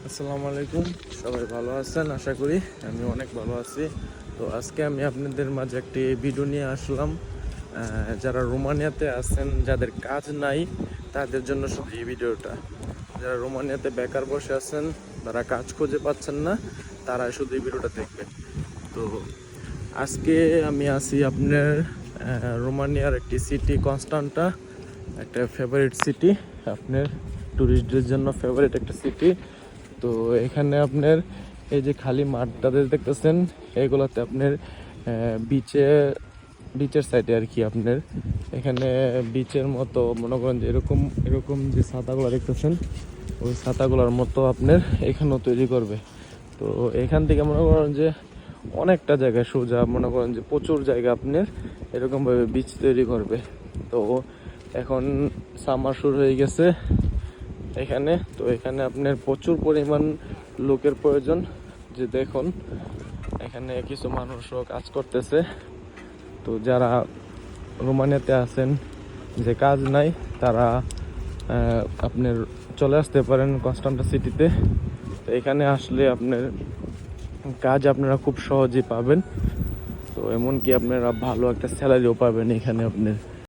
আসসালামু আলাইকুম। সবাই ভালো আছেন আশা করি। আমি অনেক ভালো আছি। তো আজকে আমি আপনাদের মাঝে একটি ভিডিও নিয়ে আসলাম। যারা রোমানিয়াতে আছেন, যাদের কাজ নাই, তাদের জন্য শুধু এই ভিডিওটা। যারা রোমানিয়াতে বেকার বসে আছেন, তারা কাজ খুঁজে পাচ্ছেন না, তারা শুধু এই ভিডিওটা দেখবেন। তো আজকে আমি আছি আপনার রোমানিয়ার একটি সিটি, কনস্টান্টা, একটা ফেভারিট সিটি, আপনার ট্যুরিস্টদের জন্য ফেভারিট একটা সিটি। তো এখানে আপনার এই যে খালি মাঠটাতে দেখতেছেন, এগুলোতে আপনার বিচে বিচের সাইডে আর কি, আপনার এখানে বিচের মতো মনে করেন যে এরকম এরকম যে ছাতাগুলো দেখতেছেন, ওই ছাতাগুলোর মতো আপনার এখানেও তৈরি করবে। তো এখান থেকে মনে করেন যে অনেকটা জায়গায় সোজা মনে করেন যে প্রচুর জায়গা আপনার এরকমভাবে বিচ তৈরি করবে। তো এখন সামার শুরু হয়ে গেছে এখানে। তো এখানে আপনার প্রচুর পরিমাণ লোকের প্রয়োজন। যে দেখুন এখানে কিছু মানুষও কাজ করতেছে। তো যারা রোমানিয়াতে আছেন, যে কাজ নাই, তারা আপনার চলে আসতে পারেন কনস্টান্টা সিটিতে। তো এখানে আসলে আপনার কাজ আপনারা খুব সহজেই পাবেন। তো এমনকি আপনারা ভালো একটা স্যালারিও পাবেন এখানে আপনার।